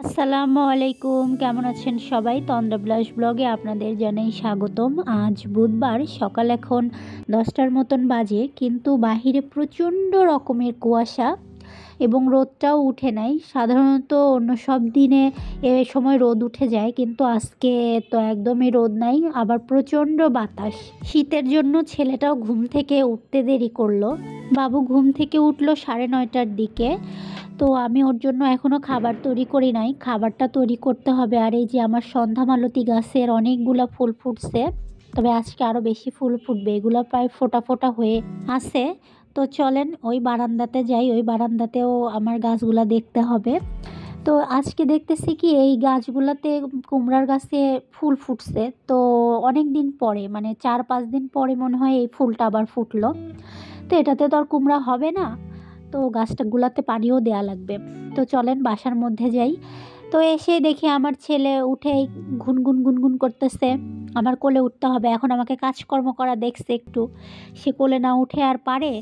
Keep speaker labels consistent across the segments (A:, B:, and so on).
A: আসসালামু আলাইকুম, কেমন আছেন সবাই? তন্দ্রা ব্লাশ ব্লগে আপনাদের জানাই স্বাগতম। আজ বুধবার, সকাল এখন 10টার মতন বাজে, কিন্তু বাহিরে প্রচণ্ড রকমের কুয়াশা এবং রোদটাও উঠে নাই। সাধারণত অন্য সব দিনে এ সময় রোদ উঠে যায়, কিন্তু আজকে তো একদমই রোদ নাই, আবার প্রচণ্ড বাতাস। শীতের জন্য ছেলেটাও ঘুম থেকে উঠতে দেরি করলো। বাবু ঘুম থেকে উঠলো 9:30টার দিকে। তো আমি ওর জন্য এখনও খাবার তৈরি করি নাই, খাবারটা তৈরি করতে হবে। আর এই যে আমার সন্ধ্যা মালতী গাছের অনেকগুলো ফুল ফুটছে, তবে আজকে আরও বেশি ফুল ফুটবে, এগুলো প্রায় ফোটা ফোটা হয়ে আছে। তো চলেন ওই বারান্দাতে যাই, ওই বারান্দাতেও আমার গাছগুলো দেখতে হবে। তো আজকে দেখতেছি কি এই গাছগুলোতে কুমড়ার গাছে ফুল ফুটছে। তো অনেক দিন পরে, মানে 4-5 দিন পরে মনে হয় এই ফুলটা আবার ফুটলো। তো এটাতে তো আর কুমড়া হবে না, তো গাছটাগুলোতে পানিও দেয়া লাগবে। তো চলেন বাসার মধ্যে যাই। তো এসে দেখি আমার ছেলে উঠেই গুনগুন গুনগুন করতেছে, আমার কোলে উঠতে হবে। এখন আমাকে কাজকর্ম করা দেখছে একটু, সে কোলে না উঠে আর পারে,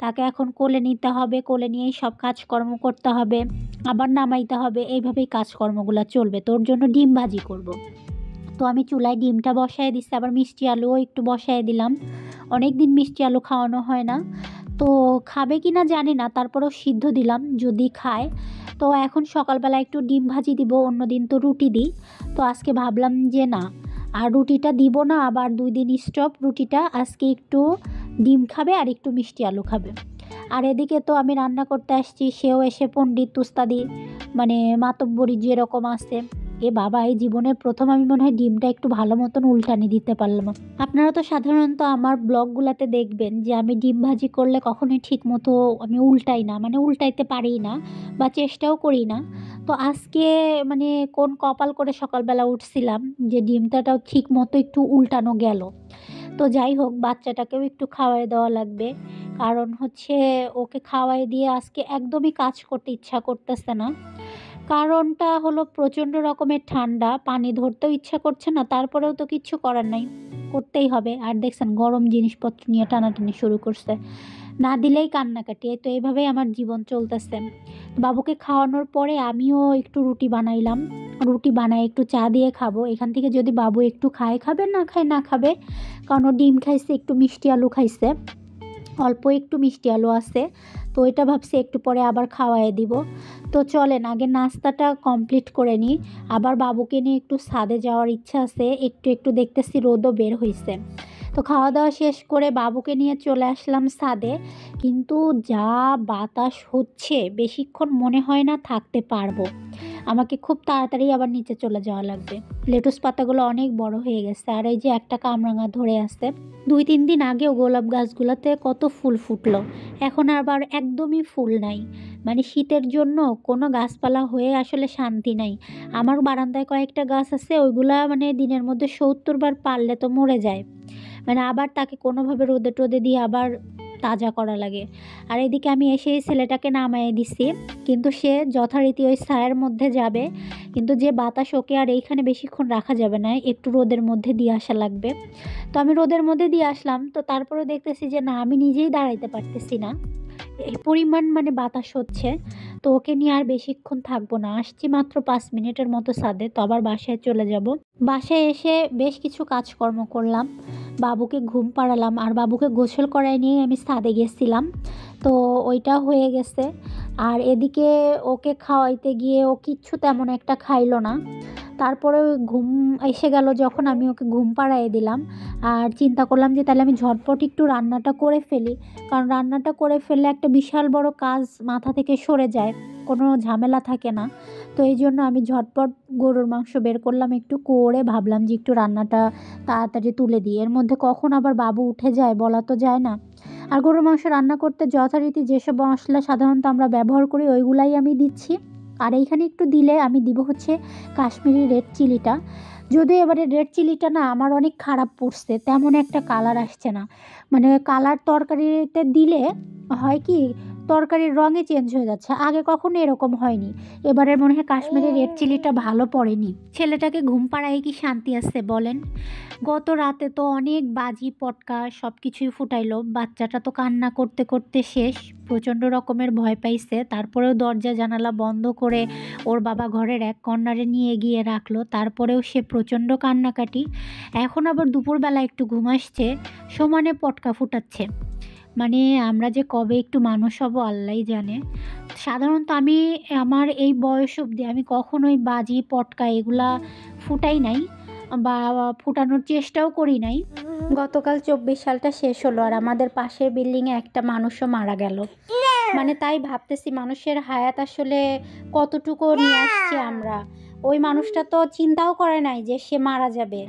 A: তাকে এখন কোলে নিতে হবে, কোলে নিয়েই সব কাজকর্ম করতে হবে, আবার নামাইতে হবে, এইভাবেই কাজকর্মগুলো চলবে। তোর জন্য ডিম ভাজি করব। তো আমি চুলায় ডিমটা বসায় দিচ্ছি, আবার মিষ্টি আলুও একটু বসায় দিলাম। অনেক দিন মিষ্টি আলু খাওয়ানো হয় না, তো খাবে কি না জানি না, তারপরেও সিদ্ধ দিলাম যদি খায়। তো এখন সকালবেলা একটু ডিম ভাজি দিব, অন্য দিন তো রুটি দিই। তো আজকে ভাবলাম যে না, আর রুটিটা দিব না, আবার 2 দিন স্টপ রুটিটা। আজকে একটু ডিম খাবে আর একটু মিষ্টি আলু খাবে। আর এদিকে তো আমি রান্না করতে আসছি, সেও এসে পণ্ডিত উস্তাদি, মানে মাতব্বরি যেরকম আছে। এ বাবা, এই জীবনের প্রথম আমি মনে হয় ডিমটা একটু ভালো মতন উল্টানি দিতে পারলাম। আপনারা তো সাধারণত আমার ব্লগগুলোতে দেখবেন যে আমি ডিম ভাজি করলে কখনোই ঠিক মতো আমি উল্টাই না, মানে উল্টাইতে পারি না বা চেষ্টাও করি না। তো আজকে মানে কোন কপাল করে সকালবেলা উঠছিলাম যে ডিমটাও ঠিক মতো একটু উল্টানো গেল। তো যাই হোক, বাচ্চাটাকেও একটু খাওয়াই দেওয়া লাগবে, কারণ হচ্ছে ওকে খাওয়াই দিয়ে আজকে একদমই কাজ করতে ইচ্ছা করতেছে না। কারণটা হলো প্রচণ্ড রকমের ঠান্ডা, পানি ধরতেও ইচ্ছা করছে না, তারপরেও তো কিচ্ছু করার নাই, করতেই হবে। আর দেখছেন গরম জিনিসপত্র নিয়ে টানাটানি শুরু করছে, না দিলেই কান্নাকাটি। তো এইভাবেই আমার জীবন চলতেছে। বাবুকে খাওয়ানোর পরে আমিও একটু রুটি বানাইলাম, রুটি বানাই একটু চা দিয়ে খাবো। এখান থেকে যদি বাবু একটু খায় খাবে, না খায় না খাবে, কারণ ও ডিম খাইছে, একটু মিষ্টি আলু খাইছে, অল্প একটু মিষ্টি আলু আছে। তো এটা ভাবছি একটু পরে আবার খাওয়াই দিব। তো চলেন আগে নাস্তাটা কমপ্লিট করে নিই, আবার বাবুকে নিয়ে একটু ছাদে যাওয়ার ইচ্ছা আছে। একটু একটু দেখতেছি রোদও বের হয়েছে। তো খাওয়া দাওয়া শেষ করে বাবুকে নিয়ে চলে আসলাম ছাদে, কিন্তু যা বাতাস হচ্ছে বেশিক্ষণ মনে হয় না থাকতে পারবো। আমাকে খুব তাড়াতাড়ি আবার নিচে চলে যাওয়া লাগবে। লেটুস পাতাগুলো অনেক বড় হয়ে গেছে, আর এই যে একটা কামরাঙা ধরে আছে। 2-3 দিন আগেও গোলাপ গাছগুলোতে কত ফুল ফুটলো, এখন আবার একদমই ফুল নাই। মানে শীতের জন্য কোনো গাছপালা হয়ে আসলে শান্তি নাই। আমার বারান্দায় কয়েকটা গাছ আছে, ওইগুলা মানে দিনের মধ্যে 70 বার পারলে তো মরে যায়। মানে আবার তাকে কোনোভাবে রোদে টোদে দিয়ে আবার তাজা করা লাগে। আর এদিকে আমি এসে ছেলেটাকে নামায় দিছি, কিন্তু সে যথারীতি ওই ছায়ার মধ্যে যাবে, কিন্তু যে বাতাস, ওকে আর এইখানে বেশিক্ষণ রাখা যাবে না, একটু রোদের মধ্যে দিয়ে আসা লাগবে। তো আমি রোদের মধ্যে দিয়ে আসলাম, তো তারপরে দেখতেছি যে না, আমি নিজেই দাঁড়াইতে পারতেছি না, এই পরিমাণ মানে বাতাস হচ্ছে। তো ওকে নিয়ে আর বেশিক্ষণ থাকবো না, আসছি মাত্র 5 মিনিটের মতো ছাদে, তো আবার বাসায় চলে যাব। বাসায় এসে বেশ কিছু কাজকর্ম করলাম, বাবুকে ঘুম পাড়ালাম, আর বাবুকে গোসল করায় নিয়ে আমি ছাদে গেছিলাম। তো ওইটা হয়ে গেছে। আর এদিকে ওকে খাওয়াইতে গিয়ে ও কিচ্ছু তেমন একটা খাইলো না। তারপরে ওই ঘুম এসে গেল যখন, আমি ওকে ঘুম পাড়াইয়ে দিলাম। আর চিন্তা করলাম যে তাহলে আমি ঝটপট একটু রান্নাটা করে ফেলি, কারণ রান্নাটা করে ফেললে একটা বিশাল বড় কাজ মাথা থেকে সরে যায়, কোনো ঝামেলা থাকে না। তো এই জন্য আমি ঝটপট গরুর মাংস বের করলাম, একটু করে ভাবলাম যে একটু রান্নাটা তাড়াতাড়ি তুলে দিই। এর মধ্যে কখন আবার বাবু উঠে যায় বলা তো যায় না। আর গরুর মাংস রান্না করতে যথারীতি যেসব মশলা সাধারণত আমরা ব্যবহার করি ওইগুলাই আমি দিচ্ছি। আর এইখানে একটু দিলে আমি দিব হচ্ছে কাশ্মীরি রেড চিলিটা। যদিও এবারে রেড চিলিটা না আমার অনেক খারাপ পড়ছে, তেমন একটা কালার আসছে না। মানে কালার তরকারিতে দিলে হয় কি, তরকারির রঙে চেঞ্জ হয়ে যাচ্ছে, আগে কখনো এরকম হয়নি। এবারের মনে হয় কাশ্মীরি রেড চিলিটা ভালো পড়েনি। ছেলেটাকে ঘুম পাড়ায় কি শান্তি আছে বলেন? গত রাতে তো অনেক বাজি পটকা সব কিছুই ফুটাইলো, বাচ্চাটা তো কান্না করতে করতে শেষ, প্রচণ্ড রকমের ভয় পাইছে। তারপরেও দরজা জানালা বন্ধ করে ওর বাবা ঘরের এক কর্নারে নিয়ে গিয়ে রাখলো, তারপরেও সে প্রচণ্ড কান্নাকাটি। এখন আবার দুপুরবেলা একটু ঘুম আসছে, সমানে পটকা ফুটাচ্ছে। মানে আমরা যে কবে একটু মানুষ হব আল্লাহই জানে। সাধারণত আমি আমার এই বয়স অবধি আমি কখনোই বাজি পটকা এগুলা ফুটাই নাই বা ফুটানোর চেষ্টাও করি নাই। গতকাল 24 সালটা শেষ হলো আর আমাদের পাশের বিল্ডিংয়ে একটা মানুষও মারা গেল। মানে তাই ভাবতেছি মানুষের হায়াত আসলে কতটুকু নিয়ে আসছি আমরা। ওই মানুষটা তো চিন্তাও করে নাই যে সে মারা যাবে,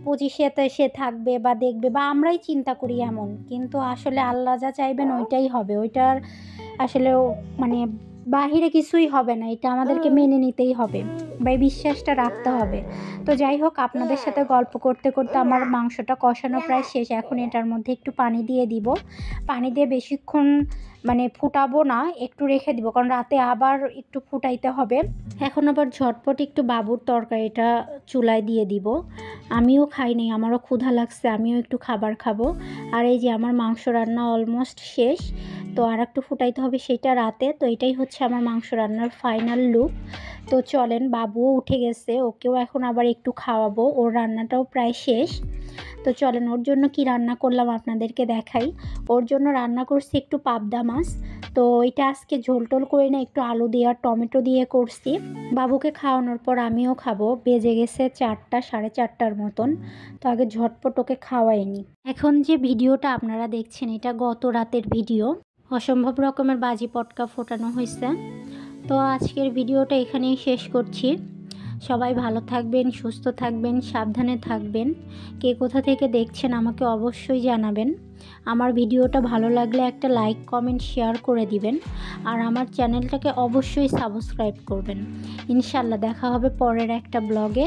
A: 25-এতে সে থাকবে বা দেখবে, বা আমরাই চিন্তা করি এমন, কিন্তু আসলে আল্লাহ যা চাইবেন ওইটাই হবে। ওইটার আসলে মানে বাহিরে কিছুই হবে না, এটা আমাদেরকে মেনে নিতেই হবে বা এই বিশ্বাসটা রাখতে হবে। তো যাই হোক, আপনাদের সাথে গল্প করতে করতে আমার মাংসটা কষানো প্রায় শেষ। এখন এটার মধ্যে একটু পানি দিয়ে দিব। পানি দিয়ে বেশিক্ষণ মানে ফুটাবো না, একটু রেখে দিব, কারণ রাতে আবার একটু ফুটাইতে হবে। এখন আবার ঝটপট একটু বাবুর তরকারিটা চুলায় দিয়ে দিব। আমিও খাইনি, আমারও ক্ষুধা লাগছে, আমিও একটু খাবার খাবো। আর এই যে আমার মাংস রান্না অলমোস্ট শেষ, তো আর একটু ফুটাইতে হবে, সেটা রাতে। তো এটাই হচ্ছে আমার মাংস রান্নার ফাইনাল লুক। তো চলেন, বাবুও উঠে গেছে, ওকেও এখন আবার একটু খাওয়াবো, ওর রান্নাটাও প্রায় শেষ। তো চলেন ওর জন্য কি রান্না করলাম আপনাদেরকে দেখাই। ওর জন্য রান্না করছি একটু পাবদা মাছ। তো এটা আজকে ঝোল টোল করে না, একটু আলু দিয়ে আর টমেটো দিয়ে করছি। বাবুকে খাওয়ানোর পর আমিও খাবো। বেজে গেছে 4টা, 4:30টার মতন। তো আগে ঝটপট ওকে খাওয়াইনি। এখন যে ভিডিওটা আপনারা দেখছেন এটা গত রাতের ভিডিও, অসম্ভব রকমের বাজি পটকা ফোটানো হয়েছে। তো আজকের ভিডিওটা এখানেই শেষ করছি। সবাই ভালো থাকবেন, সুস্থ থাকবেন, সাবধানে থাকবেন। কে কোথা থেকে দেখছেন আমাকে অবশ্যই জানাবেন। আমার ভিডিওটা ভালো লাগলে একটা লাইক, কমেন্ট, শেয়ার করে দিবেন। আর আমার চ্যানেলটাকে অবশ্যই সাবস্ক্রাইব করবেন। ইনশাল্লাহ দেখা হবে পরের একটা ব্লগে।